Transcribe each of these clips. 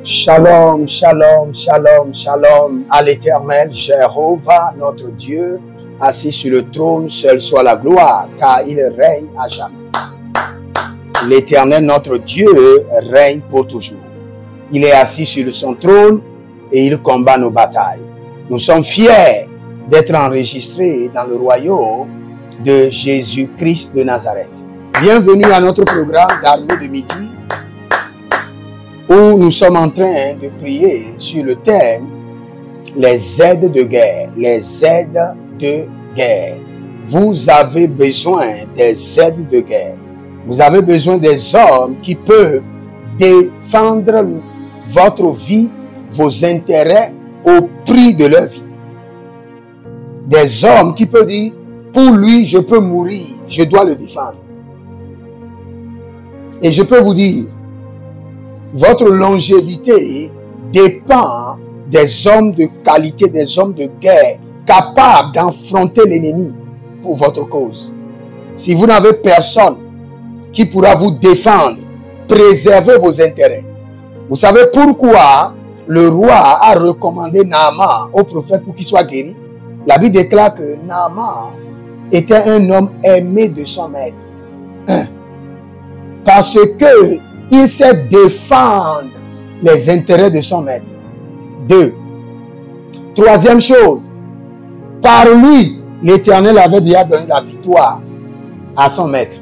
Shalom, shalom, shalom, shalom à l'Éternel, Jéhovah, notre Dieu, assis sur le trône, seul soit la gloire, car il règne à jamais. L'Éternel, notre Dieu, règne pour toujours. Il est assis sur son trône et il combat nos batailles. Nous sommes fiers d'être enregistrés dans le royaume de Jésus-Christ de Nazareth. Bienvenue à notre programme d'Armée de Midi, où nous sommes en train de prier sur le thème les aides de guerre. Les aides de guerre. Vous avez besoin des aides de guerre. Vous avez besoin des hommes qui peuvent défendre votre vie, vos intérêts au prix de leur vie. Des hommes qui peuvent dire, pour lui, je peux mourir, je dois le défendre. Et je peux vous dire, votre longévité dépend des hommes de qualité, des hommes de guerre, capables d'affronter l'ennemi pour votre cause. Si vous n'avez personne qui pourra vous défendre, préserver vos intérêts. Vous savez pourquoi le roi a recommandé Naaman au prophète pour qu'il soit guéri? La Bible déclare que Naaman était un homme aimé de son maître. Parce que il sait défendre les intérêts de son maître. 2. Troisième chose, par lui, l'Éternel avait déjà donné la victoire à son maître.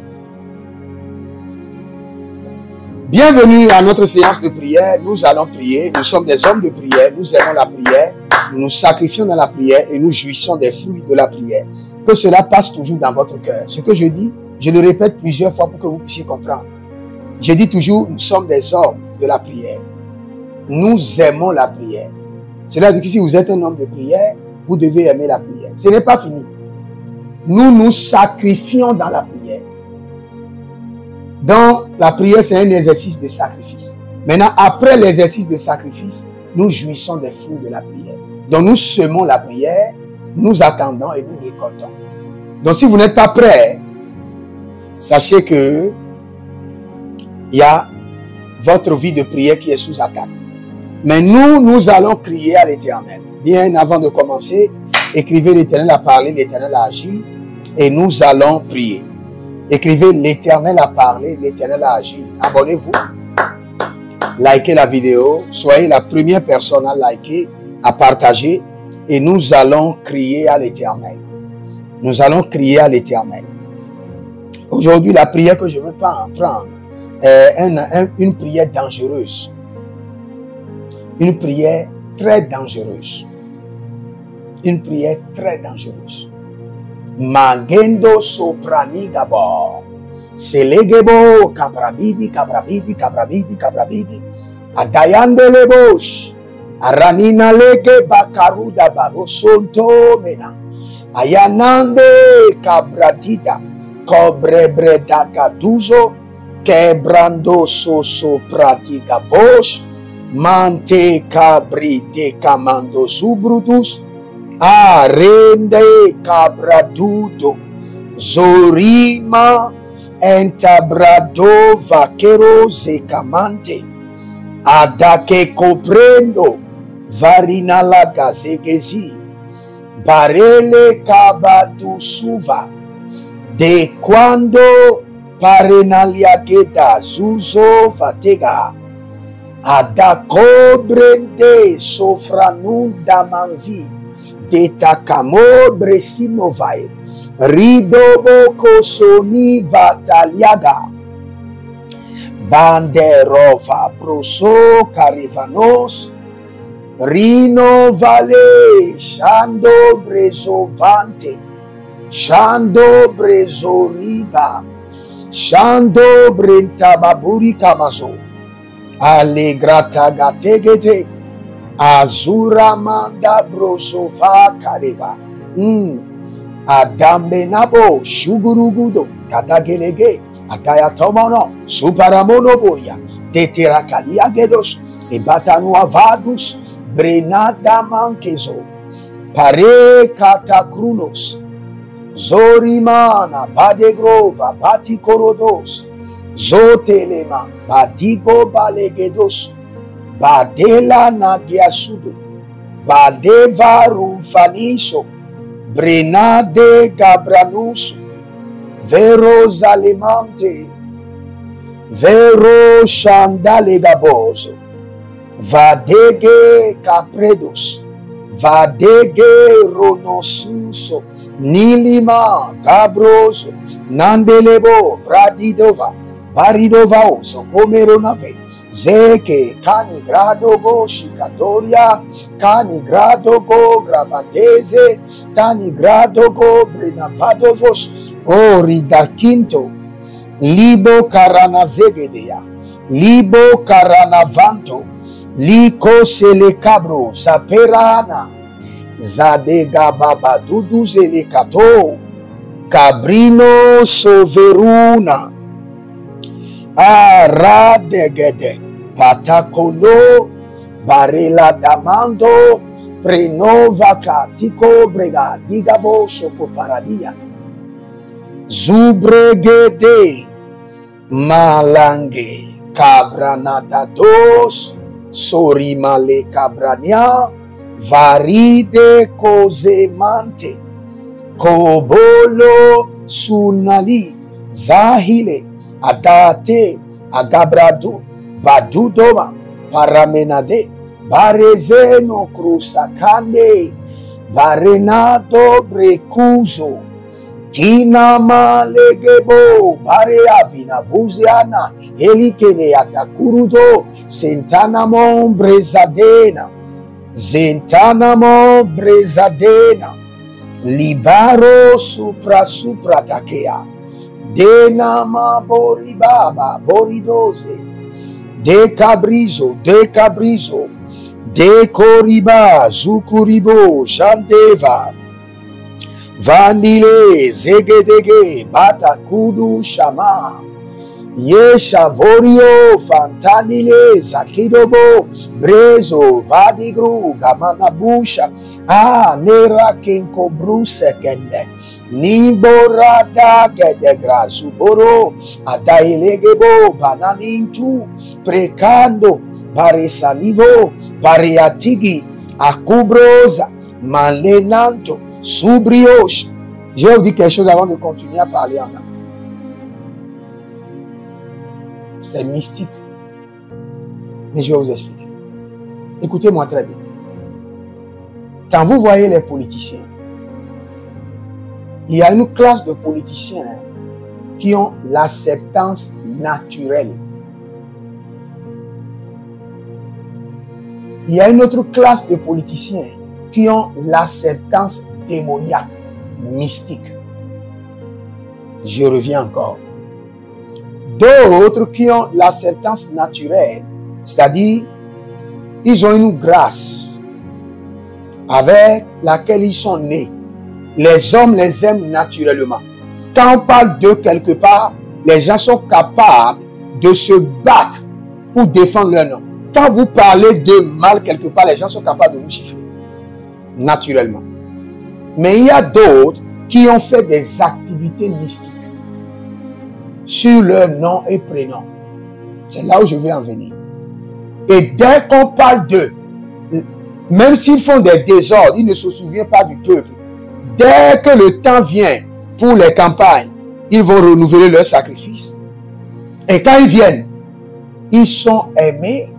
Bienvenue à notre séance de prière. Nous allons prier. Nous sommes des hommes de prière. Nous aimons la prière. Nous nous sacrifions dans la prière et nous jouissons des fruits de la prière. Que cela passe toujours dans votre cœur. Ce que je dis, je le répète plusieurs fois pour que vous puissiez comprendre. Je dis toujours, nous sommes des hommes de la prière. Nous aimons la prière. Cela dit que si vous êtes un homme de prière, vous devez aimer la prière. Ce n'est pas fini. Nous nous sacrifions dans la prière. Donc, la prière, c'est un exercice de sacrifice. Maintenant, après l'exercice de sacrifice, nous jouissons des fruits de la prière. Donc, nous semons la prière, nous attendons et nous récoltons. Donc, si vous n'êtes pas prêts, sachez que il y a votre vie de prière qui est sous attaque. Mais nous allons crier à l'Éternel. Bien avant de commencer, écrivez l'Éternel a parlé, l'Éternel a agi, et nous allons prier. Écrivez l'Éternel a parlé, l'Éternel a agi. Abonnez-vous, likez la vidéo, soyez la première personne à liker, à partager, et nous allons crier à l'Éternel. Nous allons crier à l'Éternel. Aujourd'hui, la prière que je veux pas prendre, une prière dangereuse. Une prière très dangereuse. Une prière très dangereuse. Magendo soprani gabo. Selegebo kabrabidi, kabrabidi, kabrabidi, kabrabidi. Adayande lebosh. Aranina lege bakaruda barosonto mena. Ayanande kabradida. Cobrebreda kaduzo. Quebrando soso pratica bosh, mante cabrite camando subrudus, arende cabradudo, zorima entabrado vaquero zecamante, adake coprendo, varina la gazegezi, barele cabadu suva, de quando parenalia geda zuzo fatega ada cobrende sofranunda manzi de takamo bresinovai ridobo soni vataliaga banderova proso carivanos rino vale shando brezovante shando brezoriba Shando brenta baburi kamazo. Allegrata gategete. Azura manda brosova kareva. Adambe nabo shugurugudo. Katagelege. Ataya tomono. Suparamono boya. Teterakalia gedos. Ebatanu avadus. Brenada mankezo. Pare katakrunos. Zorimana, Badegrova, Batikorodos, Zotelema, Badigo Balegedos, Badela Nagiasudo, Badeva Rufaniso, Brenade Gabranuso, Vero Zalimante, Vero Chandale Gaboso, Vadege Capredos, Vadege Ronosuso, Nilima Gabroso, Nandelebo, Bradidova, Baridova, Socomeronave, Zeke, Canigrado Go, Chicatoria, Canigrado Go, Grabadeze, Canigrado Go, Brenavadovos, Orida Quinto, Libo Caranazegedea, Libo Caranavanto, Liko Selecabro, Zaperana, Zadega Baba Dudu Zelekato, Cabrino Soveruna, Aradegede, Patacolo, Barela Damando, Prenova Tico Brega, Digabo Soko Paradia, Zubregede, Malange, Cabranatados, Sorimale Cabrania, Varide Cozemante, Kobolo Sunali, Zahile, Adate, Agabrado, Badudoma, Paramenade, Barezeno Crusacande, Barenado Brecuso, Kinama Legebo, Bareavina Vuziana, Elikene Atakurudo, Sentanamon Brezadena, Zentanamon Brezadena, Libaro Supra Takea, Denama Boribaba, Boridose, De Cabrizo, De Coriba, Zukuribo, Shandeva, Vandile, Zegedege, Batakudu, Shama, Yeshavorio, Fantanile, Zakidobo, Brezo, Vadigru, Gamanabusha, Nera Kenko Brusekende, Niborada Gedegra, Zuboro, Adailegebo, Bananintu, Precando, Baresalivo, Bareatigi, Akubroza, Malenanto, Subrioche. Je vais vous dire quelque chose avant de continuer à parler en langue. C'est mystique. Mais je vais vous expliquer. Écoutez-moi très bien. Quand vous voyez les politiciens, il y a une classe de politiciens qui ont l'acceptance naturelle. Il y a une autre classe de politiciens qui ont l'acceptance démoniaque, mystique. Je reviens encore. D'autres qui ont l'acceptance naturelle, c'est-à-dire, ils ont une grâce avec laquelle ils sont nés. Les hommes les aiment naturellement. Quand on parle d'eux quelque part, les gens sont capables de se battre pour défendre leur nom. Quand vous parlez de mal quelque part, les gens sont capables de vous chiffrer. Naturellement. Mais il y a d'autres qui ont fait des activités mystiques sur leur nom et prénom. C'est là où je vais en venir. Et dès qu'on parle d'eux, même s'ils font des désordres, ils ne se souviennent pas du peuple. Dès que le temps vient pour les campagnes, ils vont renouveler leur sacrifice. Et quand ils viennent, ils sont aimés.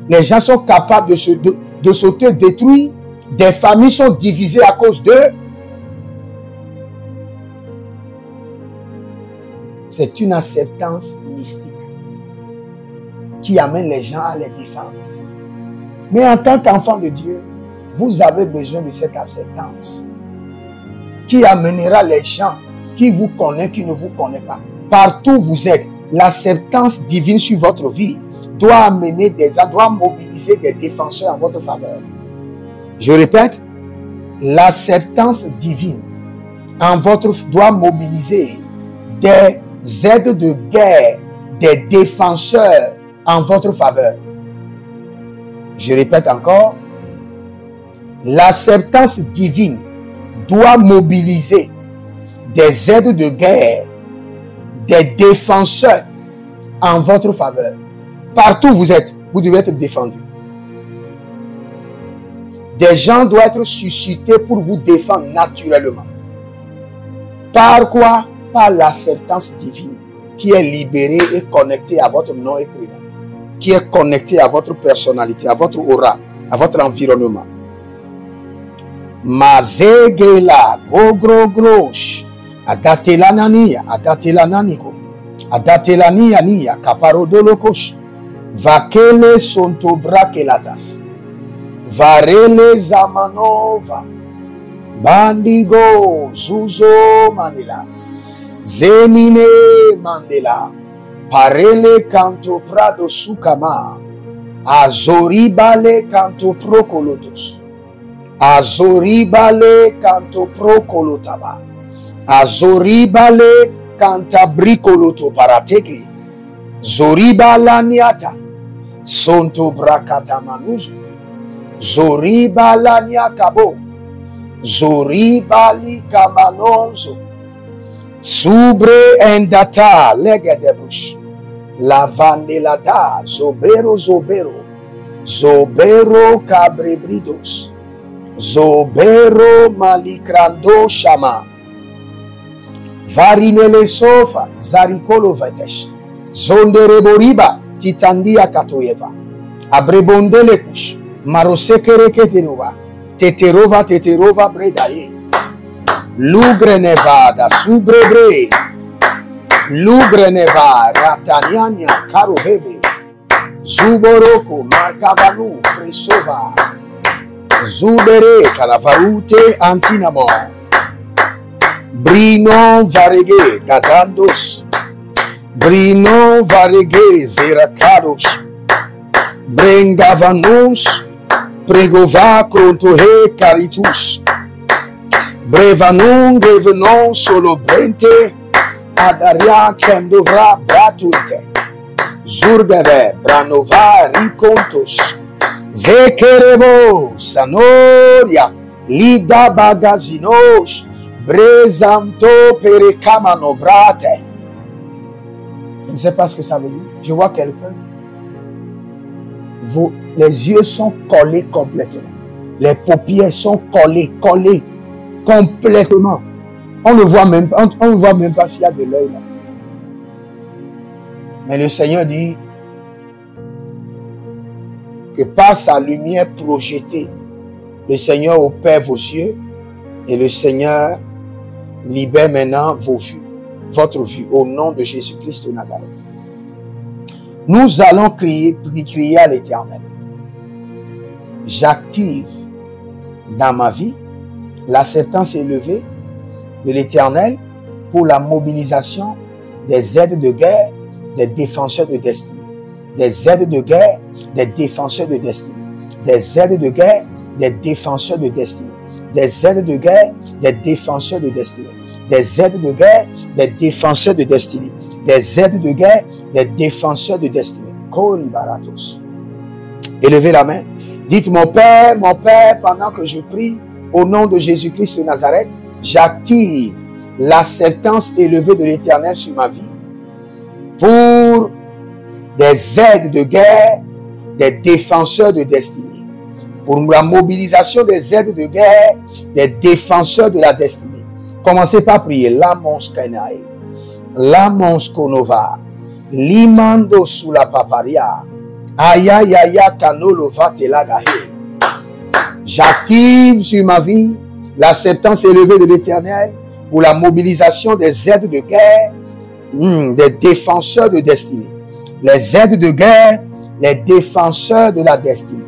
Les gens sont capables de s'auto-détruire. Des familles sont divisées à cause d'eux. C'est une acceptance mystique qui amène les gens à les défendre. Mais en tant qu'enfant de Dieu, vous avez besoin de cette acceptance qui amènera les gens qui vous connaissent, qui ne vous connaissent pas. Partout où vous êtes, l'acceptance divine sur votre vie doit mobiliser des défenseurs en votre faveur. Je répète, l'acceptance divine doit mobiliser des aides de guerre, des défenseurs en votre faveur. Je répète encore, l'acceptance divine doit mobiliser des aides de guerre, des défenseurs en votre faveur. Partout où vous êtes. Vous devez être défendu. Des gens doivent être suscités pour vous défendre naturellement. Par quoi? Par l'acceptance divine qui est libérée et connectée à votre nom et prénom, qui est connectée à votre personnalité, à votre aura, à votre environnement. Mazegela, gogro-grosh, adatelanania, adatelananiko, adatelania nia, kaparodolokosh, vakele sontobrakelatas, varele zamanova, bandigo, zuzo manila, zenine mandela, parele canto prado sukama, azoribale canto procolotos, azoribale canto procolotaba, azoribale canta bricoloto parateke, zoribala niata, sonto bracata manuzo, zoribala niakabo, zoribali kamanonzo, subre endata legedebrush, lavandelada, zobero zobero, zobero cabrebridos, zobero malikrando shama, varinele sofa, zarikolo vetesh, zondereboriba, titandia katoyeva, abrebondele kush, marosekere keterova, teterova bredaye, lugre nevada, subrebre, lugre neva, rataniania, karoheve, zuboroko, markavanu, presova, zubere, calavarute, antinamo, brino varege, gadandos, brino varege, zeracados, brengavanus, pregova, crontohe, caritus, brevanum, revenon, solo brente, adaria, kendovra, bratunte, zurgeve, branova, ricontos, zekerebo, sanoria, lida bagazinos, brezanto, perecamano, brate. Je ne sais pas ce que ça veut dire. Je vois quelqu'un. Les yeux sont collés complètement. Les paupières sont collées complètement. On ne voit même pas s'il y a de l'œil là. Mais le Seigneur dit que par sa lumière projetée, le Seigneur opère vos yeux et le Seigneur libère maintenant vos vues, votre vue, au nom de Jésus-Christ de Nazareth. Nous allons crier à l'Éternel. J'active dans ma vie l'acceptance élevée de l'Éternel pour la mobilisation des aides de guerre, des défenseurs de destinée. Des aides de guerre, des défenseurs de destinée. Des aides de guerre, des défenseurs de destinée. Des aides de guerre, des défenseurs de destinée. Des aides de guerre, des défenseurs de destinée. Des aides de guerre, des défenseurs de destinée. Koribaratos. Élevez la main. Dites, mon Père, pendant que je prie, au nom de Jésus-Christ de Nazareth, j'active l'acceptance élevée de l'Éternel sur ma vie pour des aides de guerre, des défenseurs de destinée. Pour la mobilisation des aides de guerre, des défenseurs de la destinée. Commencez par prier. Lamons Kenae, Lamons Konova, Limando sous la paparia, Ayayaya Kanolova Telagahe. J'active sur ma vie l'acceptance élevée de l'Éternel pour la mobilisation des aides de guerre, des défenseurs de destinée. Les aides de guerre, les défenseurs de la destinée.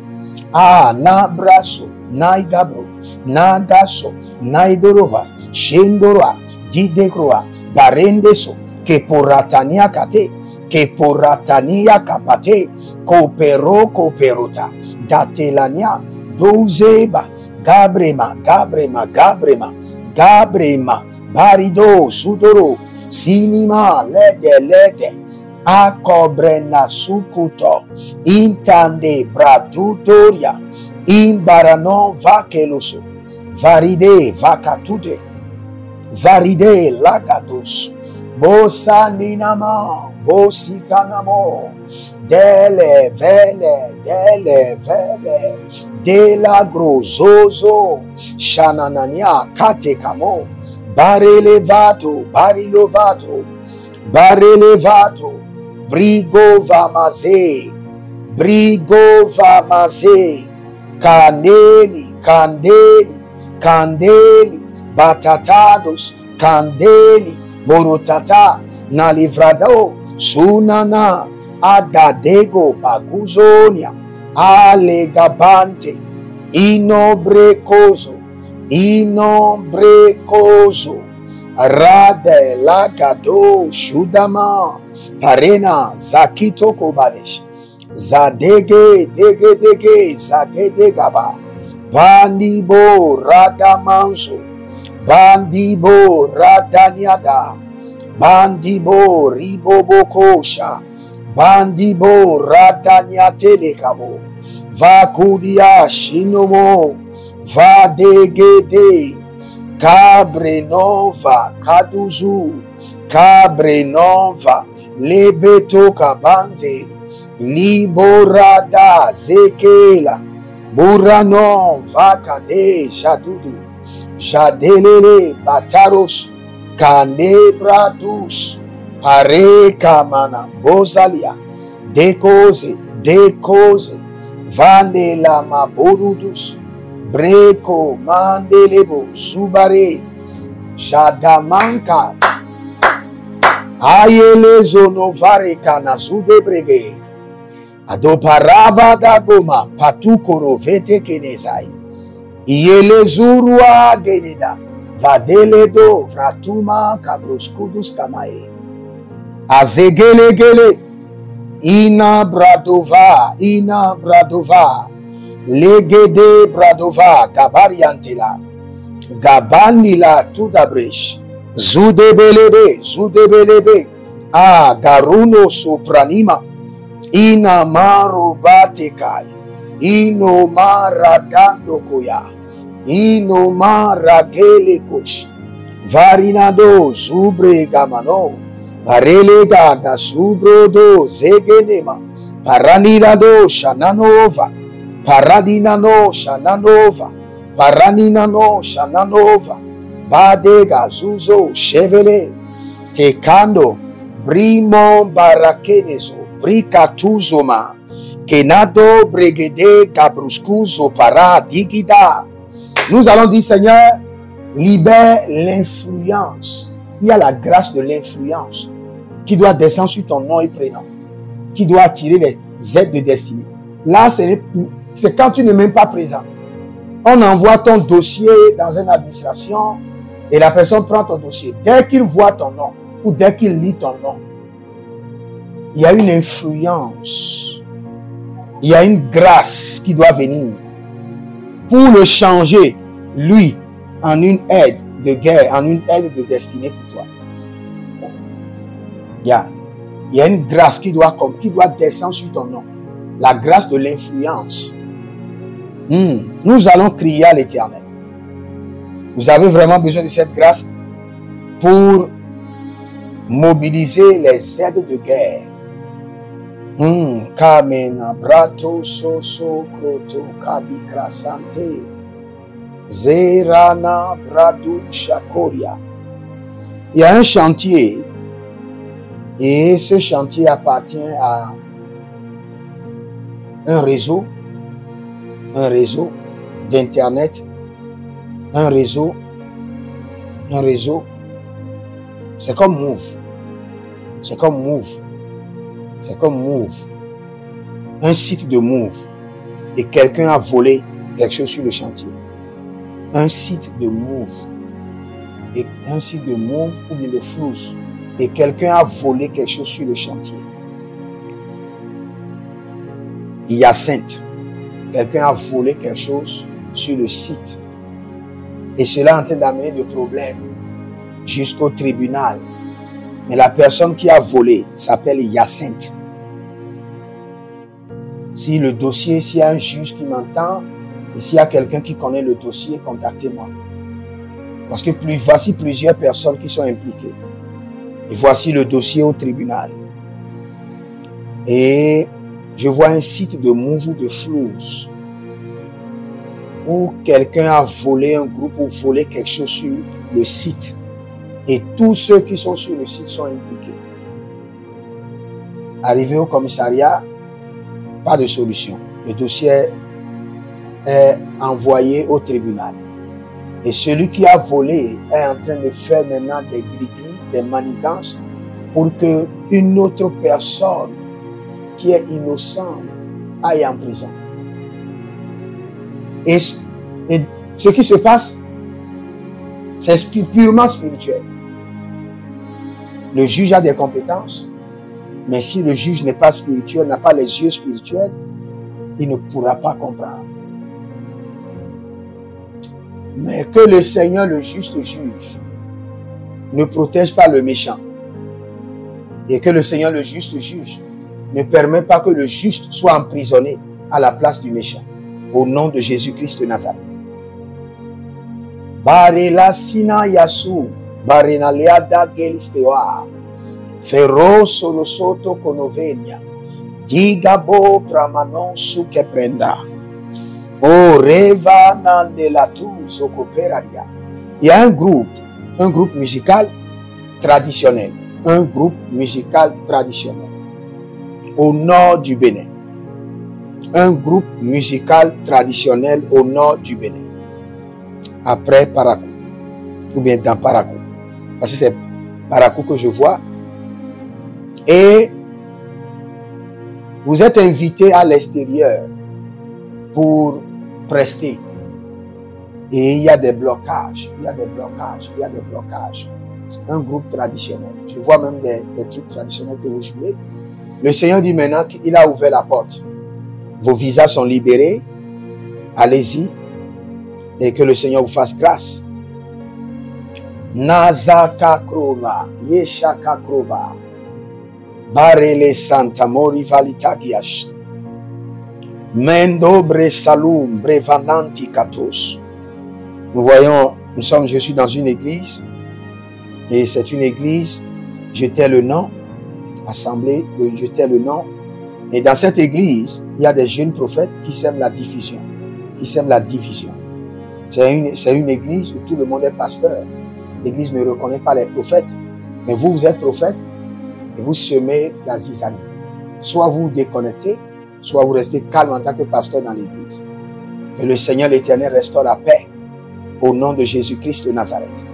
Ah, Nabraso, Naigabro, Nagaso, Naidorova, Shendora, Didekroa, Barendeso, Keporatania Kate, Keporatania Kapate, Kooperota, Datelania, Dozeba, Gabrema, Barido, Sudoro, Sinima, Lede, Akobrena Sukuto, Intande Bradudoria, Imbarano Vakeloso, Varide Vakatude, Varide Lagados, Bosaninama, Bosikanamo, dele, vele, dele, vele, de la grozozo, shananania, katekamo, barelevato, barilovato, barelevato, brigo vamaze, candeli, candeli, candeli, batatados, candeli, borotata, nalivrado, sunana, adadego, baguzonia, alegabante, inobrecoso, rade, lagado, shudama, parena, zakito kobadesh, zadege, dege, zagedegaba, bandibo, radamanso, bandibo, radaniada, bandibo, ribobokosha, bandibo, radaniatelekabo, vakudia, shinomo, vadegede, Cabrenova, Kaduzu, Cabrenova, Lebeto Kabanze, Liborada, Zekela, Burano, Vakade, Jadudu, Jadelele, Bataros, Canebradus, Parekamana, Bozalia, Decoze, Vanela Maburudus, Breko, Mandelebo, Subare, Shadamanka, Ayelezo Novare Kanazude Brege, Adoparava Gagoma, Patukoro Vete Kenezai, Ielezurua Geneda, Vadeledo, Vratuma, Kabroskudus Kamae, Azegelegele, Ina Bradova, Legede Bradova, Gabariantila, Gabanila Tudabresh, Zudebelebe, Garuno Sopranima, Inamaru Batekai, Inomaradandokoya, Inomaragelekosh, Varinado, Zubre Gamano, Parelega da Subrodo, Zegenema, Paranilado, Shananova, Paradinano, Shananova, Badega, Zuzo, Chevele, Tekando, Brimo, Barakenezo, Bricatuzoma, Kenado, Bregede, Cabruscuzo, Para, Digida. Nous allons dire, Seigneur, libère l'influence. Il y a la grâce de l'influence qui doit descendre sur ton nom et prénom, qui doit attirer les aides de destinée. Là, c'est quand tu n'es même pas présent. On envoie ton dossier dans une administration et la personne prend ton dossier. Dès qu'il voit ton nom ou dès qu'il lit ton nom, il y a une influence. Il y a une grâce qui doit venir pour le changer, lui, en une aide de guerre, en une aide de destinée pour toi. Il y a une grâce qui doit descendre sur ton nom. La grâce de l'influence. Nous allons crier à l'Éternel. Vous avez vraiment besoin de cette grâce pour mobiliser les aides de guerre. Kamena brato soso kroto kadikrasante zerana bradu shakoria. Il y a un chantier et ce chantier appartient à un réseau d'internet, un réseau, c'est comme Move, un site de Move, et quelqu'un a volé quelque chose sur le chantier. Un site de Move ou bien de Flous, et quelqu'un a volé quelque chose sur le chantier. Hyacinthe, quelqu'un a volé quelque chose sur le site. Et cela est en train d'amener des problèmes jusqu'au tribunal. Mais la personne qui a volé s'appelle Hyacinthe. Si le dossier, s'il y a un juge qui m'entend, et s'il y a quelqu'un qui connaît le dossier, contactez-moi. Parce que voici plusieurs personnes qui sont impliquées. Et voici le dossier au tribunal. Et Je vois un site de Mouvu de Flouze où quelqu'un a volé un groupe ou volé quelque chose sur le site. Et tous ceux qui sont sur le site sont impliqués. Arrivé au commissariat, pas de solution. Le dossier est envoyé au tribunal. Et celui qui a volé est en train de faire maintenant des gris-gris, des manigances pour que une autre personne qui est innocente aille en prison. Et ce qui se passe, c'est purement spirituel. Le juge a des compétences, mais si le juge n'est pas spirituel, n'a pas les yeux spirituels, il ne pourra pas comprendre. Mais que le Seigneur, le juste juge, ne protège pas le méchant. Et que le Seigneur, le juste juge, ne permet pas que le juste soit emprisonné à la place du méchant. Au nom de Jésus-Christ de Nazareth. Barela sina yasu, barena leada gelistewa, ferro solo soto konovenia, digabo pramanon su que prenda. Oh, reva nandelatu zokoperaria. Il y a un groupe musical traditionnel, un groupe musical traditionnel au nord du Bénin. Un groupe musical traditionnel au nord du Bénin. Après Parakou. Ou bien dans Parakou. Parce que c'est Parakou que je vois. Et vous êtes invité à l'extérieur pour prester. Et il y a des blocages. Il y a des blocages. Il y a des blocages. C'est un groupe traditionnel. Je vois même des trucs traditionnels que vous jouez. Le Seigneur dit maintenant qu'il a ouvert la porte. Vos visas sont libérés. Allez-y. Et que le Seigneur vous fasse grâce. Nazaka Krova. Yeshaka Krova. Barele Santa Mori Valitagiash. Mendo Bresalum Brevananti Katos. Je suis dans une église. Et c'est une église, je tais le nom. Assemblée, je tais le nom. Et dans cette église, il y a des jeunes prophètes qui sèment la division. Qui sèment la division. C'est une église où tout le monde est pasteur. L'église ne reconnaît pas les prophètes. Mais vous êtes prophète et vous semez la zizanie. Soit vous vous déconnectez, soit vous restez calme en tant que pasteur dans l'église. Que le Seigneur l'Éternel restaure la paix au nom de Jésus-Christ de Nazareth.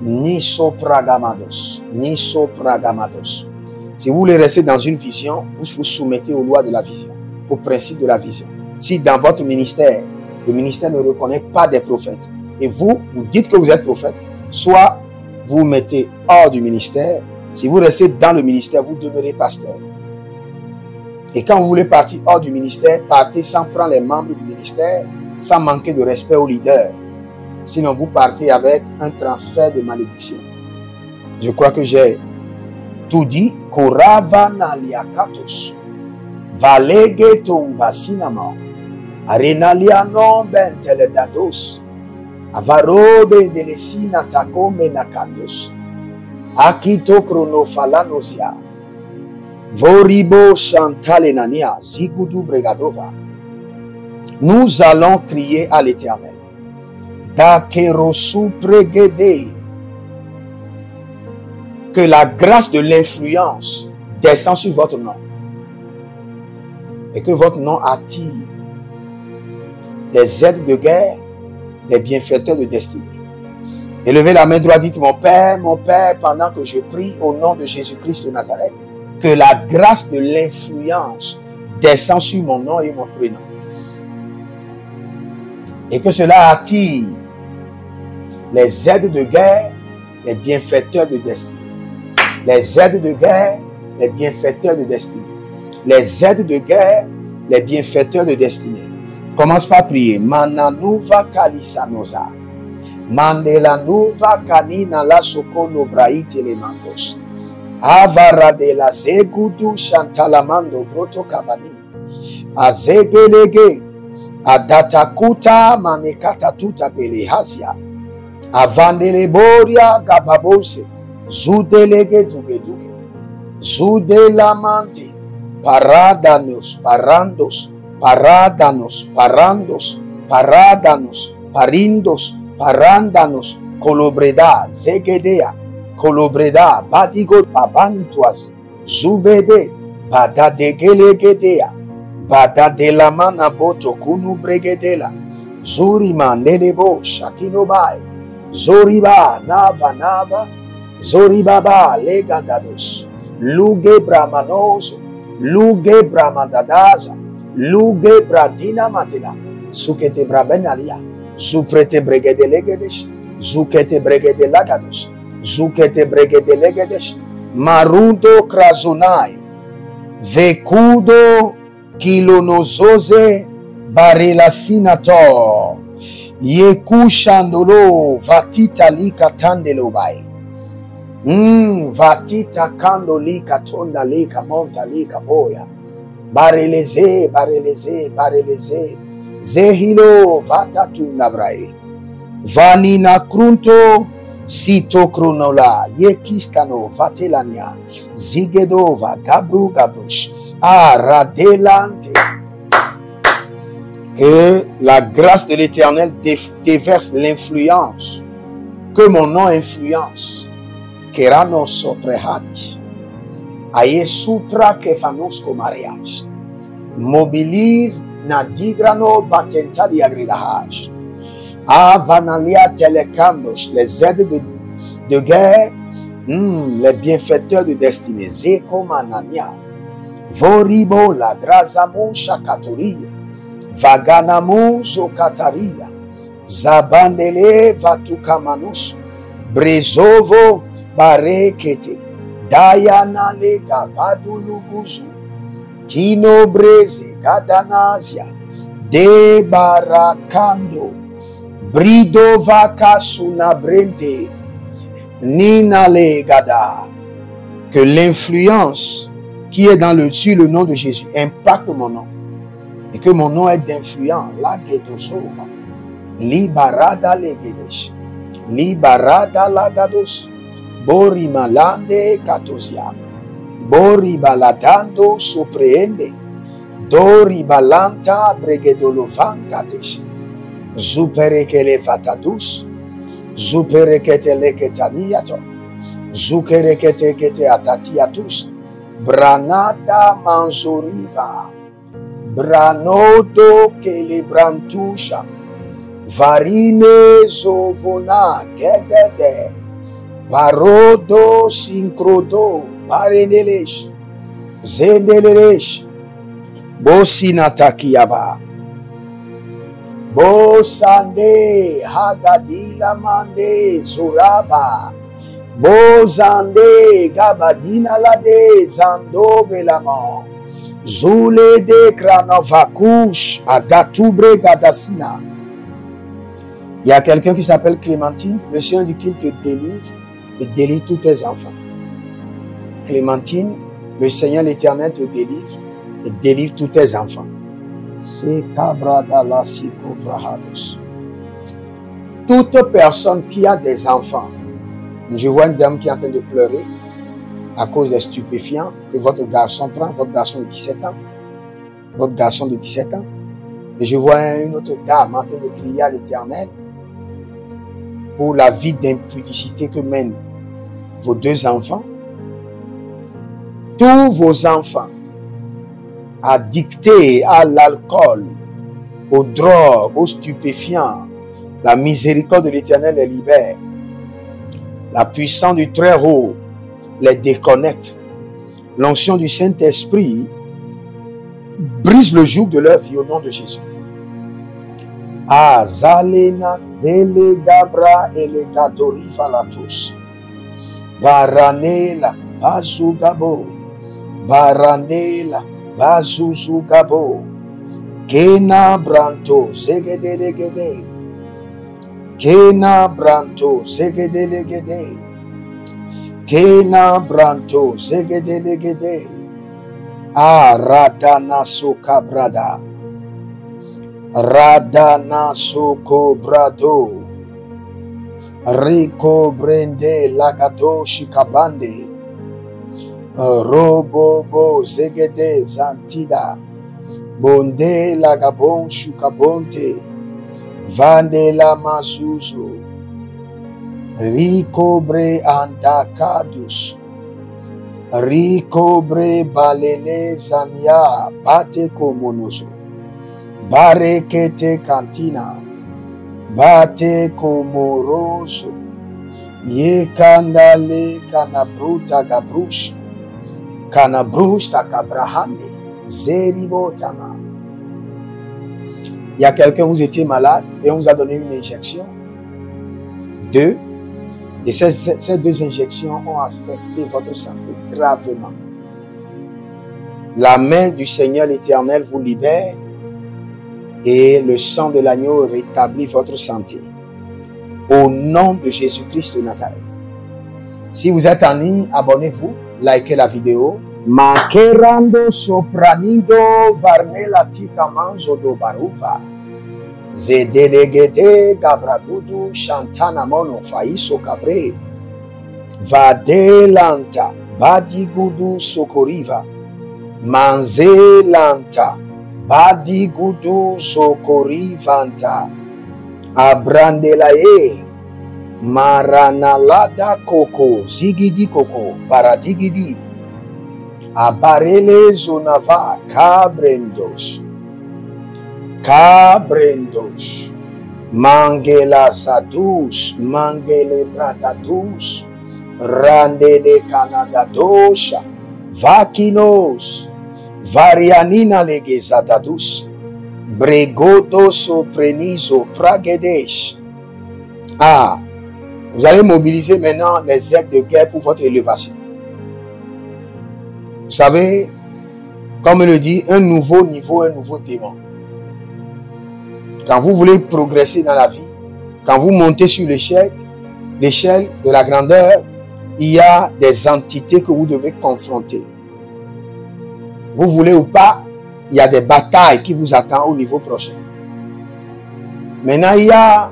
Niso pragamados. Niso pragamados. Si vous voulez rester dans une vision, vous vous soumettez aux lois de la vision, aux principes de la vision. Si dans votre ministère, le ministère ne reconnaît pas des prophètes, et vous dites que vous êtes prophète, soit vous vous mettez hors du ministère. Si vous restez dans le ministère, vous demeurez pasteur. Et quand vous voulez partir hors du ministère, partez sans prendre les membres du ministère, sans manquer de respect aux leaders. Sinon, vous partez avec un transfert de malédiction. Je crois que j'ai tout dit. Koravana liakatos. Valege tombasinama. Arenaliano benteledados. Avarobe delesina takome nakados. Akito chronofalanosia. Voribo chantalenania. Zigudu bregadova. Nous allons crier à l'Éternel. Dakerosu pregede. Que la grâce de l'influence descend sur votre nom. Et que votre nom attire des aides de guerre, des bienfaiteurs de destinée. Élevez la main droite, dites mon Père, pendant que je prie au nom de Jésus-Christ de Nazareth, que la grâce de l'influence descend sur mon nom et mon prénom. Et que cela attire les aides de guerre, les bienfaiteurs de destinée. Les aides de guerre, les bienfaiteurs de destinée. Les aides de guerre, les bienfaiteurs de destinée. Commence par prier. Mananuva kalisanoza. Mandelanuva kanina la sokono braite le mandos. Avara de la zegudu chantalamando broto kabani. Azegelege. Adatakuta manekata tuta belehazia. Avandele boria gababose. Zudelege dugeduge. Zudelamante. Paradanos, parandos, paradanos, parandos, paradanos, parindos, parándanos, colobreda, zegedea, colobreda, badigo, babanituas, zubede, badadegelegedea, badadelamana boto kunu bregedela, zurima nelebo, shakinobai, zoriba, nava, zoribaba, legadados, luge bramanoso, luge bramandadaza, luge bradina matila, sukete brabenalia, zuprete bregede legedesh, zukete bregede lagados, zukete bregede legedesh, marudo krazonai, vekudo kilonozoze barela sinator, yeku shandolo vatita lika tandelo bai. Vatita kando lika tonda lika monta lika boya. Bareleze, bareleze, bareleze. Zehilo vata tunda brai. Vanina krunto sito kronola. Yekiskano vatelania. Zigedova gabru gabrush. Radelante. Que la grâce de l'Éternel déverse l'influence. Que mon nom influence. Kerano soprehadis. Aye sutra kefanusko mariage. Mobilise nadigrano batentali agridahaj. Avanalia telekandos, les aides de guerre, les bienfaiteurs de destinée. Zeko manania. Voribo la grazamun shakatoria. Vaganamun zokataria. Zabandele vatukamanus. Brezovo barekete. Dayana lega baduluguzu. Kino breze gadanazia. De barakando. Brido vaca sunabrente. Nina legada. Que l'influence qui est dans sur le nom de Jésus impacte mon nom. Et que mon nom est d'influence. La gedosova. Libarada legedesh. Libarada lagados. Bori malande katosia. Bori baladando soprehende. Dori balanta bregedolovan katesh. Zuperekele fatadus. Zuperekete leketaniato. Zukerekete kete atatiatus. Branada manzoriva. Branodo kelebrantusha. Varine zovona gedede. Barodo sinkrodo. Barenelesh. Zendelelesh. Bosinatakiaba. Bosande hagadila mande zuraba. Bozande gabadina lade zando velama. Zule de kranovakush agatubre gadasina. Il y a quelqu'un qui s'appelle Clémentine. Le Seigneur dit qu'il te délivre et délivre tous tes enfants. Clémentine, le Seigneur l'Éternel te délivre et délivre tous tes enfants. Toute personne qui a des enfants, je vois une dame qui est en train de pleurer à cause des stupéfiants que votre garçon prend, votre garçon de 17 ans, votre garçon de 17 ans. Et je vois une autre dame en train de prier à l'Éternel pour la vie d'impudicité que mènent vos deux enfants. Tous vos enfants addictés à l'alcool, aux drogues, aux stupéfiants, la miséricorde de l'Éternel les libère. La puissance du Très-Haut les déconnecte. L'onction du Saint-Esprit brise le joug de leur vie au nom de Jésus. Zalena, Zele, Gabra, et les Gadori Falatus. Baranela, Bazugabo. Baranela, Bazuzugabo. Kena Branto, Zegedelegede. Kena Branto, Zegedelegede. Kena Branto, Zegedelegede. Radana Sokabrada. Radana Sokobrado. Rico Brende Lagado Shikabande. Robobo zegede zantida. Bonde la gabon shukabonte. Vande la mazuzo. Ricobre andakadus. Ricobre balele zania bate komonoso. Barekete cantina. Bate komoroso. Ye kandale kanabruta gabrush. Kanabrush takabrahande. Zeribotama. Il y a quelqu'un, vous étiez malade et on vous a donné une injection. 2. Et ces 2 injections ont affecté votre santé gravement. La main du Seigneur l'Éternel vous libère et le sang de l'agneau rétablit votre santé. Au nom de Jésus-Christ de Nazareth. Si vous êtes en ligne, abonnez-vous, likez la vidéo. Makerando sopranido varnela tikamanzo do baruva. Zedelegede gabradudu shantana mono faiso cabre. Vadelanta badigudu sokoriva. Manzelanta badigudu sokorivanta. Abrandelae. Maranalada koko zigidi koko paradigidi. Abarele zonava cabrendos. Cabrendos. Mangela sadus. Mangele bradadus. Randele canadadosha. Vakinos. Varianina legezadadus. Bregodo soprenizo pragedesh. Ah, vous allez mobiliser maintenant les aides de guerre pour votre élévation. Vous savez, comme le dit, un nouveau niveau, un nouveau démon. Quand vous voulez progresser dans la vie, quand vous montez sur l'échelle de la grandeur, il y a des entités que vous devez confronter. Vous voulez ou pas, il y a des batailles qui vous attendent au niveau prochain. Maintenant, il y a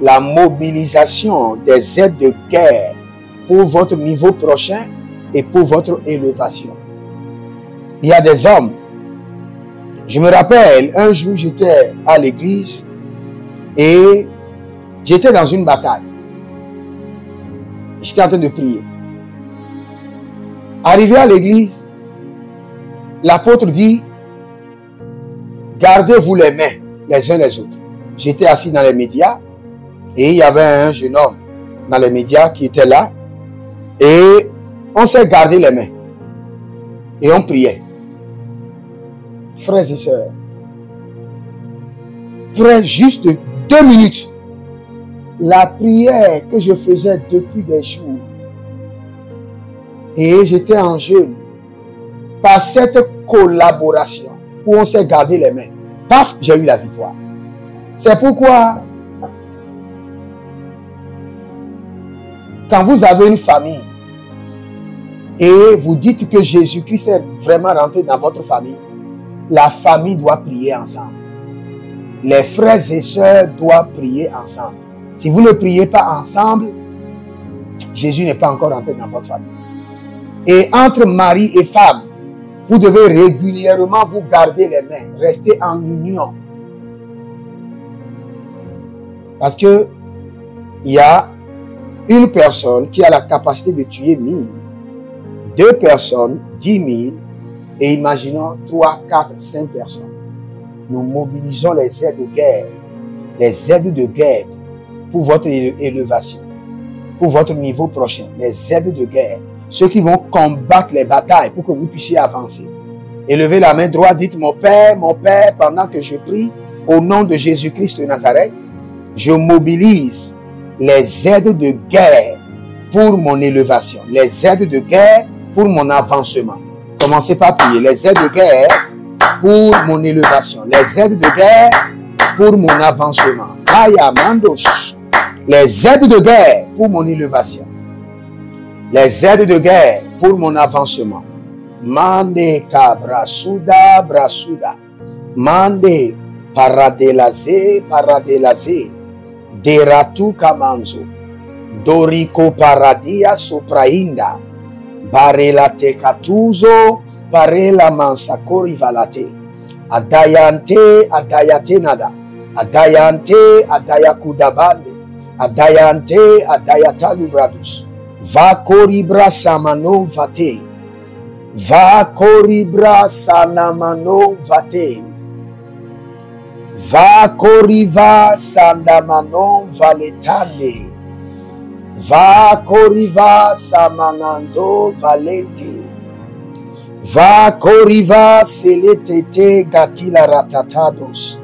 la mobilisation des aides de guerre pour votre niveau prochain et pour votre élévation. Il y a des hommes. Je me rappelle, un jour, j'étais à l'église et j'étais dans une bataille. J'étais en train de prier. Arrivé à l'église, l'apôtre dit, gardez-vous les mains les uns les autres. J'étais assis dans les médias et il y avait un jeune homme dans les médias qui était là et on s'est gardé les mains et on priait. Frères et sœurs, près juste de 2 minutes, la prière que je faisais depuis des jours et j'étais en jeûne, par cette collaboration où on s'est gardé les mains, paf, j'ai eu la victoire. C'est pourquoi quand vous avez une famille et vous dites que Jésus-Christ est vraiment rentré dans votre famille, la famille doit prier ensemble. Les frères et sœurs doivent prier ensemble. Si vous ne priez pas ensemble, Jésus n'est pas encore rentré dans votre famille. Et entre mari et femme, vous devez régulièrement vous garder les mains, rester en union. Parce que il y a une personne qui a la capacité de tuer 1000, 2 personnes, 10 000, et imaginons 3, 4, 5 personnes. Nous mobilisons les aides de guerre, les aides de guerre pour votre élévation, pour votre niveau prochain, les aides de guerre, ceux qui vont combattre les batailles pour que vous puissiez avancer. Élevez la main droite, dites mon Père, pendant que je prie, au nom de Jésus-Christ de Nazareth, je mobilise les aides de guerre pour mon élévation, les aides de guerre pour mon avancement. Commencez par prier. Les aides de guerre pour mon élévation, les aides de guerre pour mon avancement. Les aides de guerre pour mon élévation, les aides de guerre pour mon avancement. Mande kabrasuda brasuda. Mande paradelaze paradelaze. Deratu kamanzo. Doriko paradia soprainda. Barela te katuzo, barela mansakori valate. Adayante, adayate nada. Adayante, adayakudabande. Adayante, adayata lubradus. Va koribra samano vate. Va koribra sanamano vate. Va koriva sandamano valetande. Va koriva samanando valente. Va koriva seletete gatila ratatados.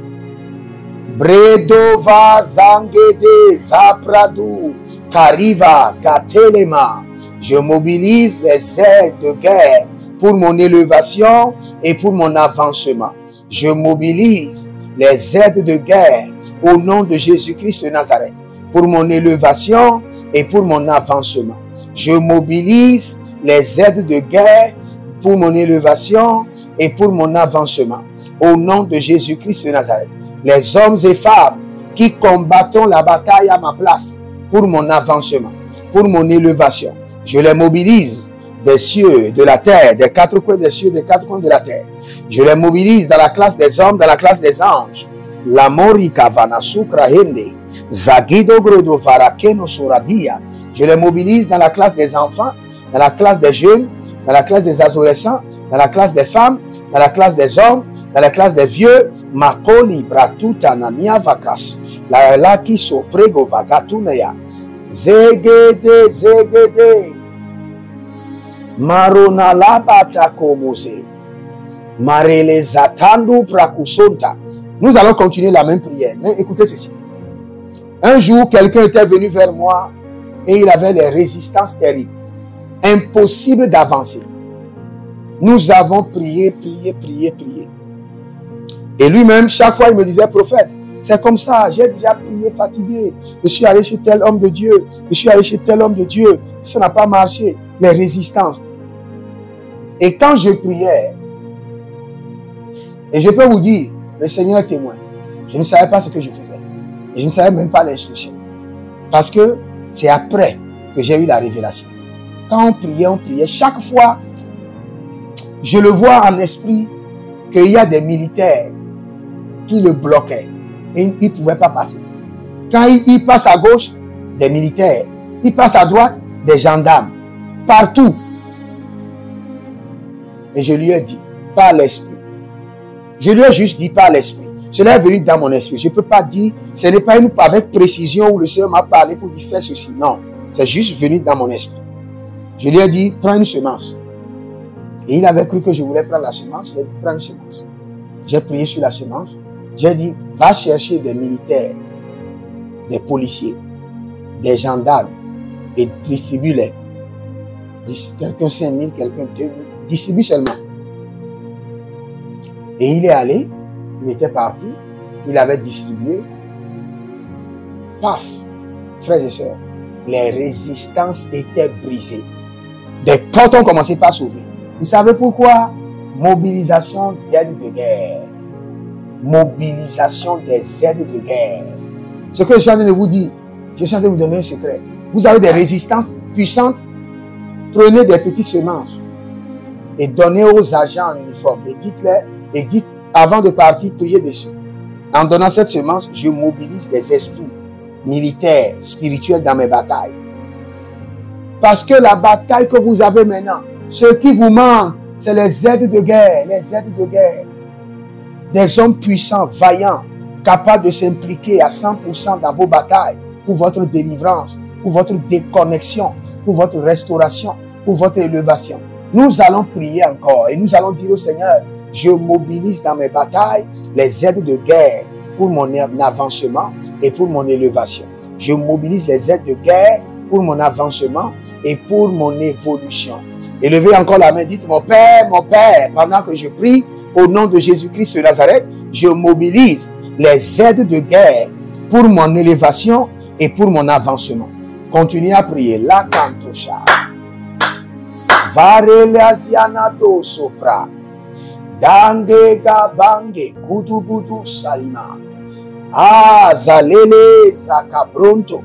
Bredo va zangede zapradu kariva gatelema. Je mobilise les aides de guerre pour mon élévation et pour mon avancement. Je mobilise les aides de guerre au nom de Jésus-Christ de Nazareth pour mon élévation et pour mon avancement. Je mobilise les aides de guerre pour mon élévation et pour mon avancement. Au nom de Jésus-Christ de Nazareth. Les hommes et femmes qui combattent la bataille à ma place pour mon avancement, pour mon élévation. Je les mobilise des cieux, de la terre, des quatre coins des cieux, des quatre coins de la terre. Je les mobilise dans la classe des hommes, dans la classe des anges. La morika vanasukra hende, zagido grodo varakeno suradia. Je les mobilise dans la classe des enfants, dans la classe des jeunes, dans la classe des adolescents, dans la classe des femmes, dans la classe des hommes, dans la classe des vieux. Makoli bratuta nania vakas. La laki so prego vagatunaya. Zegede, zegede. Marona labata komose. Marele zatandu prakusonta. Nous allons continuer la même prière. Mais écoutez ceci. Un jour, quelqu'un était venu vers moi et il avait les résistances terribles. Impossible d'avancer. Nous avons prié, prié, prié, prié. Et lui-même, chaque fois, il me disait, prophète, c'est comme ça, j'ai déjà prié, fatigué. Je suis allé chez tel homme de Dieu. Je suis allé chez tel homme de Dieu. Ça n'a pas marché. Les résistances. Et quand je priais, et je peux vous dire, le Seigneur est témoin. Je ne savais pas ce que je faisais. Et je ne savais même pas l'instruction. Parce que c'est après que j'ai eu la révélation. Quand on priait, chaque fois, je le vois en esprit qu'il y a des militaires qui le bloquaient et il ne pouvait pas passer. Quand il passe à gauche, des militaires. Il passe à droite, des gendarmes. Partout. Et je lui ai dit, par l'esprit. Je lui ai juste dit par l'esprit. Cela est venu dans mon esprit. Je ne peux pas dire, ce n'est pas avec précision où le Seigneur m'a parlé pour dire fais ceci. Non, c'est juste venu dans mon esprit. Je lui ai dit, prends une semence. Et il avait cru que je voulais prendre la semence. Il a dit, prends une semence. J'ai prié sur la semence. J'ai dit, va chercher des militaires, des policiers, des gendarmes et distribue-les. Quelqu'un 5 000, quelqu'un 2 000. Distribue seulement. Et il est allé, il était parti, il avait distribué. Paf, frères et sœurs, les résistances étaient brisées. Des portes ont commencé par s'ouvrir. Vous savez pourquoi? Mobilisation d'aides de guerre. Mobilisation des aides de guerre. Ce que je suis en train de vous dire, je suis en train de vous donner un secret. Vous avez des résistances puissantes. Prenez des petites semences et donnez aux agents en uniforme. Et dites-les, et dites, avant de partir, priez dessus. En donnant cette semence, je mobilise les esprits militaires, spirituels dans mes batailles. Parce que la bataille que vous avez maintenant, ce qui vous manque, c'est les aides de guerre, les aides de guerre. Des hommes puissants, vaillants, capables de s'impliquer à 100% dans vos batailles, pour votre délivrance, pour votre déconnexion, pour votre restauration, pour votre élévation. Nous allons prier encore et nous allons dire au Seigneur, je mobilise dans mes batailles les aides de guerre pour mon avancement et pour mon élévation. Je mobilise les aides de guerre pour mon avancement et pour mon évolution. Élevez encore la main, dites mon Père, pendant que je prie au nom de Jésus-Christ de Nazareth, je mobilise les aides de guerre pour mon élévation et pour mon avancement. Continuez à prier. La cantosha. Varelaziana do sopra. Dange gabange kudubudu salima. Ah, zalele zakabronto.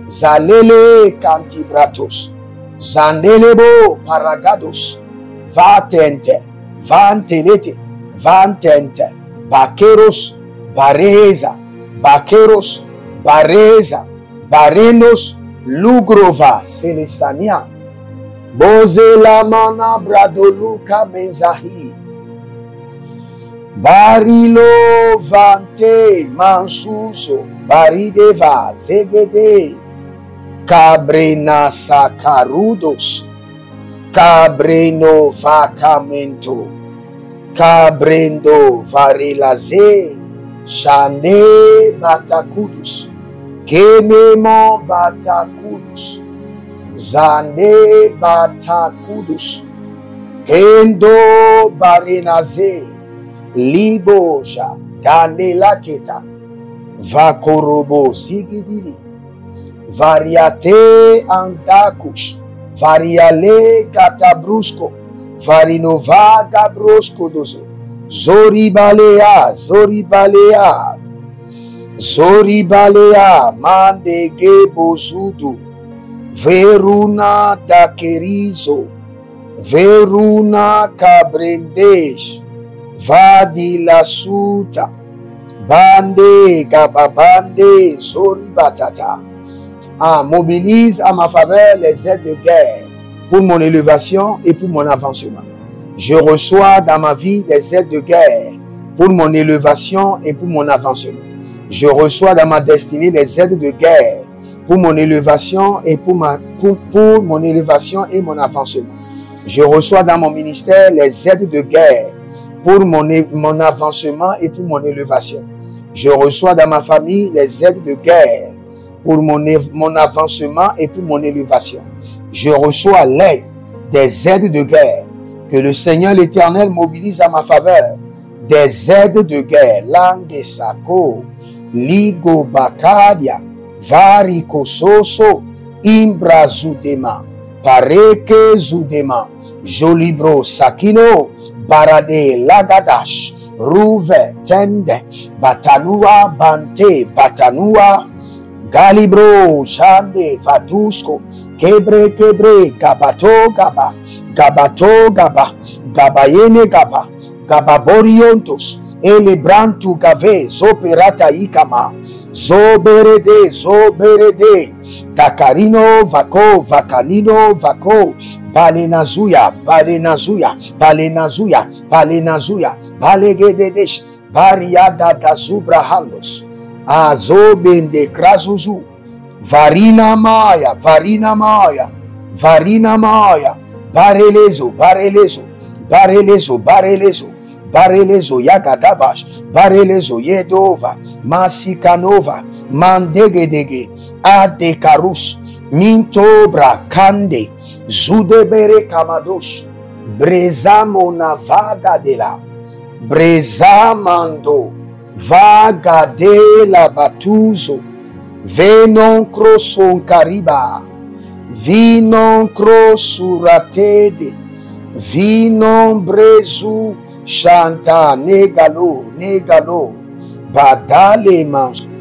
Zalele cantibratos. Zandelebo paragados. Vatente. Vantelete. Vantente. Baqueros. Bareza. Baqueros. Bareza. Barenos. Lugrova. Selesania. Bozela mana bradoluka menzahi. Barilo vante mansuso. Barideva zegede. Cabrena sacarudos. Cabreno vacamento. Cabrendo varilaze. Chane batacudus. Kenemo batacudus. Zande batacudus. Kendo barenaze. Liboja. Dandelaketa. Vakorobo zigidili. Variate andakush. Variale gatabrusco. Varinova gabrosco dozo. Zoribalea. Zoribalea. Zoribalea. Mandege bozudu. Veruna dakerizo. Veruna cabrendesh. Vadi la suta. Bande gababande zoribatata. Ah, mobilise à ma faveur les aides de guerre pour mon élévation et pour mon avancement. Je reçois dans ma vie des aides de guerre pour mon élévation et pour mon avancement. Je reçois dans ma destinée les aides de guerre pour mon élévation et pour mon élévation et mon avancement. Je reçois dans mon ministère les aides de guerre pour mon avancement et pour mon élévation. Je reçois dans ma famille les aides de guerre pour mon avancement et pour mon élévation. Je reçois l'aide des aides de guerre que le Seigneur l'Éternel mobilise à ma faveur. Des aides de guerre. Langue sako, ligo bakadia, variko soso, imbra zudema, pareke zudema, jolibro sakino, barade lagadash, rouve tende, batanua bante, batanua, Galibro, Jande, Vadusco, Kebre, Gabato, Gaba, Gabato, Gaba, Gabayene, Gaba, Gababoriontos, Elebrantu, Gave, Zoperata, Ikama, Zoberede, Takarino, Vako, Vakanino, Vako, Balenazuya, Balegedesh, Bariada da Zubrahandos. Azobende krazuzu. Varina maya. Barelezo yagadabash. Barelezo yedova. Masikanova. Mandegedege. Adekarus. Mintobra kande. Zudebere kamadosh. Brezamona vaga de la. Brezamando. Vaga de la batuzo. Venon croson cariba. Vinon crosuratede. Vinon brezu. Chanta negalo. Badale mansu.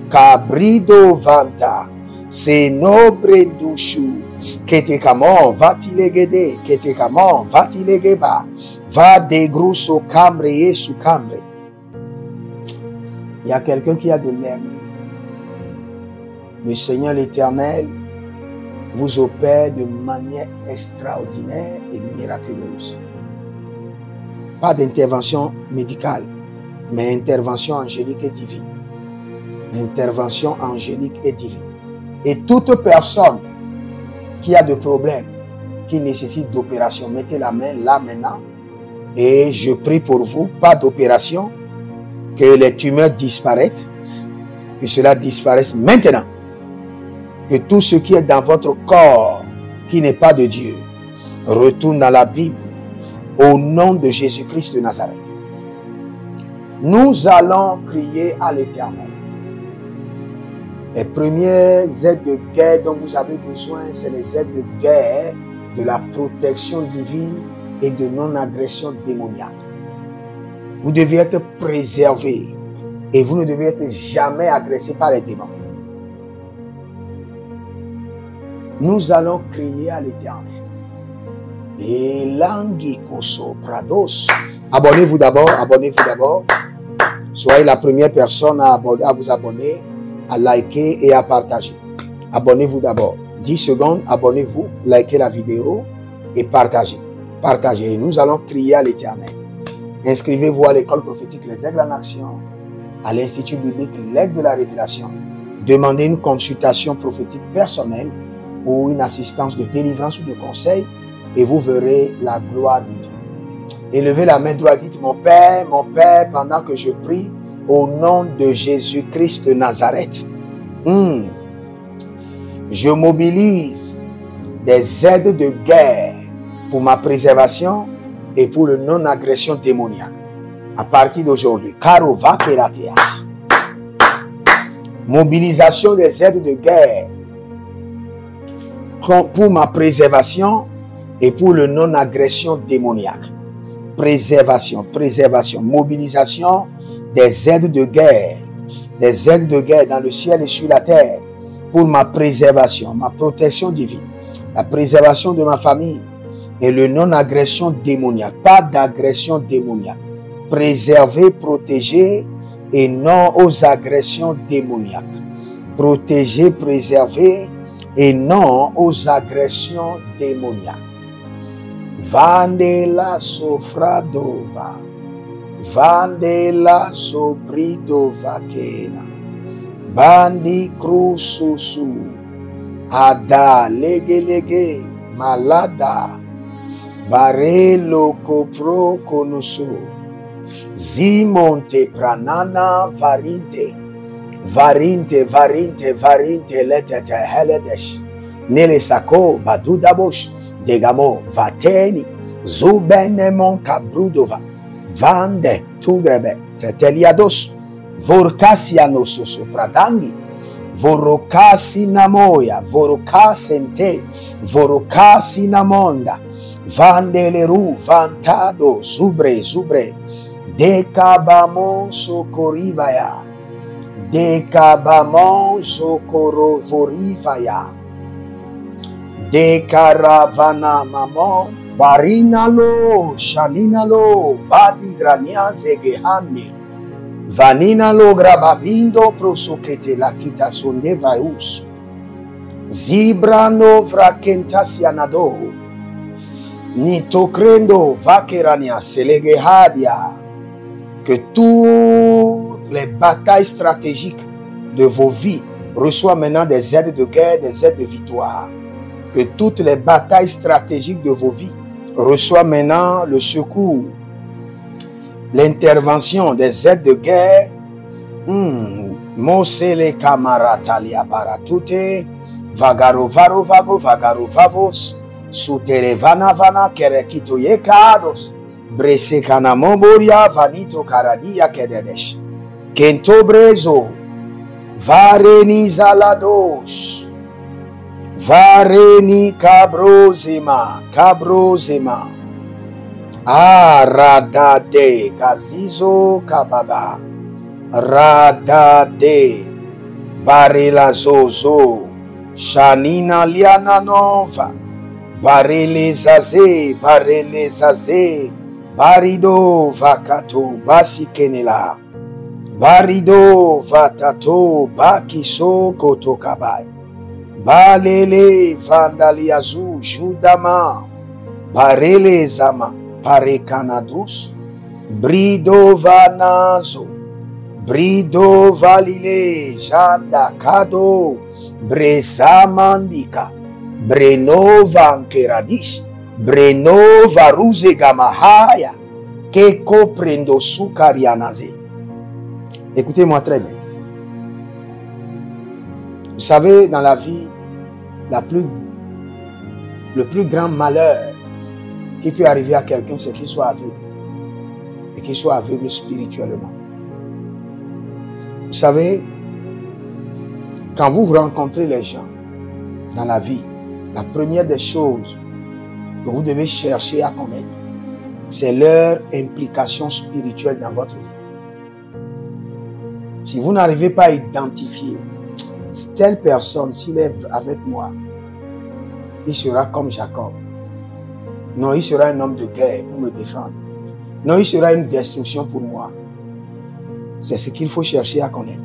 Cabrido vanta. Senobrendushu. Ketekamon vatilegede. Ketekamon vatilegeba. Va de grosso cambre et sous cambre. Il y a quelqu'un qui a de l'hernie. Le Seigneur l'Éternel vous opère de manière extraordinaire et miraculeuse. Pas d'intervention médicale, mais intervention angélique et divine. Intervention angélique et divine. Et toute personne qui a de problèmes, qui nécessite d'opération, mettez la main là maintenant et je prie pour vous, pas d'opération, que les tumeurs disparaissent, que cela disparaisse maintenant. Que tout ce qui est dans votre corps, qui n'est pas de Dieu, retourne dans l'abîme au nom de Jésus-Christ de Nazareth. Nous allons crier à l'Éternel. Les premières aides de guerre dont vous avez besoin, c'est les aides de guerre de la protection divine et de non-agression démoniaque. Vous devez être préservé et vous ne devez être jamais agressé par les démons. nous allons crier à l'Éternel. Et Langi Koso Prados. Abonnez-vous d'abord, abonnez-vous d'abord. Soyez la première personne à vous abonner, à liker et à partager. Abonnez-vous d'abord. 10 secondes, abonnez-vous, likez la vidéo et partagez. Partagez. Nous allons crier à l'Éternel. Inscrivez-vous à l'école prophétique Les Aigles en Action, à l'Institut biblique L'Aigle de la Révélation. Demandez une consultation prophétique personnelle ou une assistance de délivrance ou de conseil et vous verrez la gloire de Dieu. Élevez la main droite, dites mon Père, pendant que je prie au nom de Jésus-Christ de Nazareth. Je mobilise des aides de guerre pour ma préservation et pour le non-agression démoniaque. À partir d'aujourd'hui, Karova Keratea. Mobilisation des aides de guerre pour ma préservation et pour le non-agression démoniaque. Préservation, mobilisation des aides de guerre dans le ciel et sur la terre pour ma préservation, ma protection divine, la préservation de ma famille et le non-agression démoniaque, pas d'agression démoniaque. Préserver, protéger et non aux agressions démoniaques. Protéger, préserver et non aux agressions démoniaques. Vandela sofradova, vandela sobridova kena, bandi krususu, ada lege malada, barelo kopro konusu, zimonte pranana varinte letete heledesh, nele sako badudabosh, Degamo, Vateni, Zubenemon Kabrudova, Vande, Tugrebe, Teteliados, Vorkasianoso Sopradangi, Vorokasi Namoya, Vorokasente, Vorokasi Namonda, Vandeleru, Vantado, Zubre, Dekabamon Sokorivaya, Dekabamon Sokorovorivaya, de caravana mamon, barinalo, shalinalo, vadi grania zegehane, vaninalo grababindo prosokete la kita sonde vaus, zibrano vrakentasianado, nitokrendo vakerania selegehadia, que toutes les batailles stratégiques de vos vies reçoivent maintenant des aides de guerre, des aides de victoire. Que toutes les batailles stratégiques de vos vies reçoivent maintenant le secours, l'intervention des aides de guerre. Mosele kamaratalia baratute, vagarovaro vagos, suterevana kerekito yekados, bresekana moboria vanito karadia kededesh, kentobrezo, varenizalados. Vareni cabrosema, radade, gazizo kababa, radade, barela zozo, shanina liana nova, barele zaze, barido vakato, basikenela, barido vatato, bakiso kotokabai. Balele vandaliazu judama, barele zama, parekanadus, brido vanazo, brido valile, janda kado, bresamandika, brenova ankeradish, brenova ruze gamahaya, keko prendo sukarianaze. Écoutez-moi très bien. Vous savez, dans la vie, le plus grand malheur qui peut arriver à quelqu'un, c'est qu'il soit aveugle. Et qu'il soit aveugle spirituellement. Vous savez, quand vous rencontrez les gens dans la vie, la première des choses que vous devez chercher à connaître, c'est leur implication spirituelle dans votre vie. Si vous n'arrivez pas à identifier telle personne, s'il est avec moi, il sera comme Jacob. Non, il sera un homme de guerre pour me défendre. Non, il sera une destruction pour moi. C'est ce qu'il faut chercher à connaître.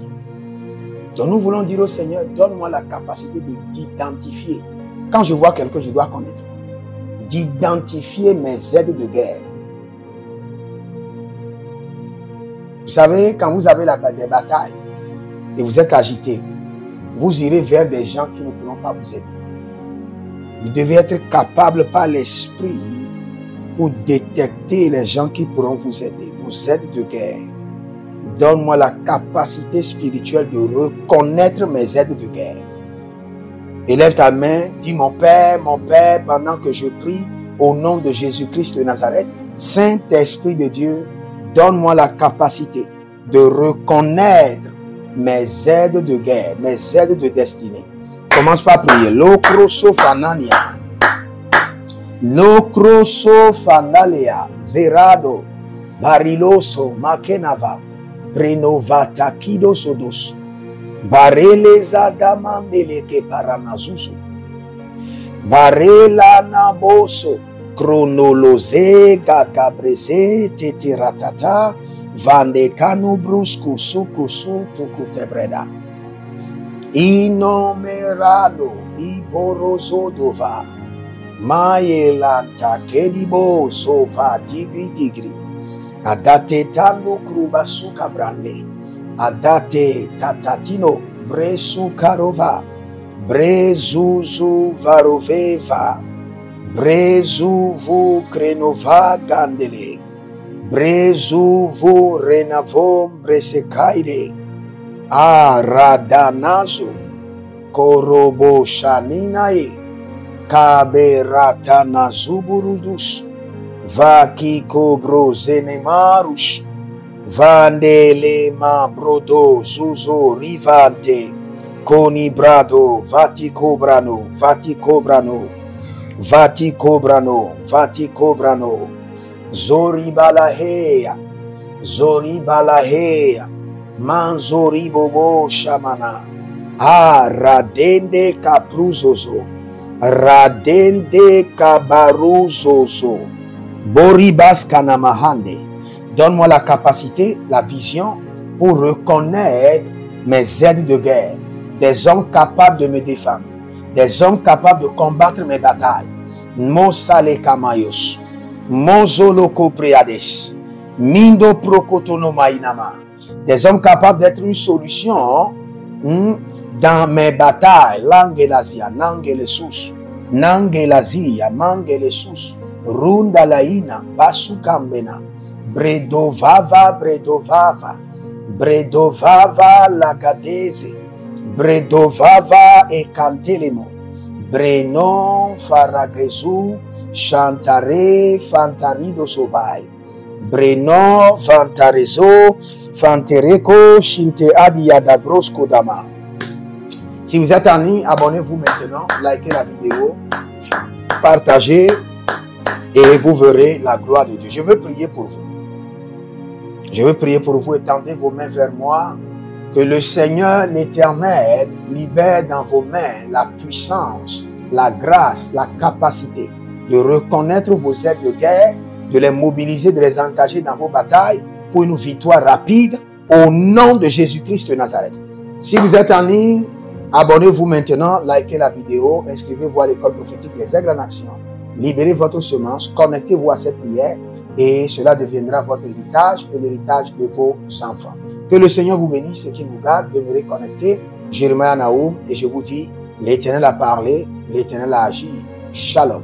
Donc nous voulons dire au Seigneur, donne-moi la capacité d'identifier. Quand je vois quelqu'un, je dois connaître. D'identifier mes aides de guerre. Vous savez, quand vous avez des batailles et vous êtes agité, vous irez vers des gens qui ne pourront pas vous aider. Vous devez être capable par l'esprit pour détecter les gens qui pourront vous aider. Vos aides de guerre. Donne-moi la capacité spirituelle de reconnaître mes aides de guerre. Élève ta main, dis mon Père, pendant que je prie au nom de Jésus-Christ de Nazareth, Saint-Esprit de Dieu, donne-moi la capacité de reconnaître mes aides de guerre, mes aides de destinée. Commence par prier. Lokroso fanania. Lokroso fanalea. Zerado. Bariloso makenava. Renovata kido sodos. Bareleza damandele ke paranazuzo. Barela naboso. Chronoloze gagabreze teteratata. Vandekano brusco sukusu tukutebreda. Inomerado iborozodova. Maelanta kedibo sova digri. Adate tando krubasuka brande. Adate tatatino bresu karova. Brezuzu varoveva. Brezuvu krenova gandele. Brezuvu renavom bresekaide. Aradanazo. Korobo shaninae. Kaberatana zuburudus. Vakiko brozenemarush. Vandele ma brodo zuzo rivante. Conibrado vaticobrano. Zoribalahea. Manzoribobo shamana. Radende capruzozo. Radende cabaruzozo. Boribas kanamahande. Donne-moi la capacité, la vision pour reconnaître mes aides de guerre. Des hommes capables de me défendre. Des hommes capables de combattre mes batailles. Mosale kamayos. Mozoloko preadesh. Mindo prokotono mainama. Des hommes capables d'être une solution dans mes batailles. Langelasia, nangelesus. Nangelazia, mangelesus. Rundalaina, basukambena. Bredovava. Bredovava lagadeze. Bredovava e cantelemo. Breno faragezu. Chantare fantarido sobai. Breno fantarezo. Fantereco shinte adiadabrosco dama. Si vous êtes en ligne, abonnez-vous maintenant. Likez la vidéo. Partagez. Et vous verrez la gloire de Dieu. Je veux prier pour vous. Je veux prier pour vous. Étendez vos mains vers moi. Que le Seigneur, l'Éternel, libère dans vos mains la puissance, la grâce, la capacité de reconnaître vos aides de guerre, de les mobiliser, de les engager dans vos batailles pour une victoire rapide au nom de Jésus-Christ de Nazareth. Si vous êtes en ligne, abonnez-vous maintenant, likez la vidéo, inscrivez-vous à l'école prophétique Les Aigles en Action. Libérez votre semence, connectez-vous à cette prière et cela deviendra votre héritage et l'héritage de vos enfants. Que le Seigneur vous bénisse et qu'il vous garde. Demeurez connectés. Jérémie Naoum et je vous dis, l'Éternel a parlé, l'Éternel a agi. Shalom.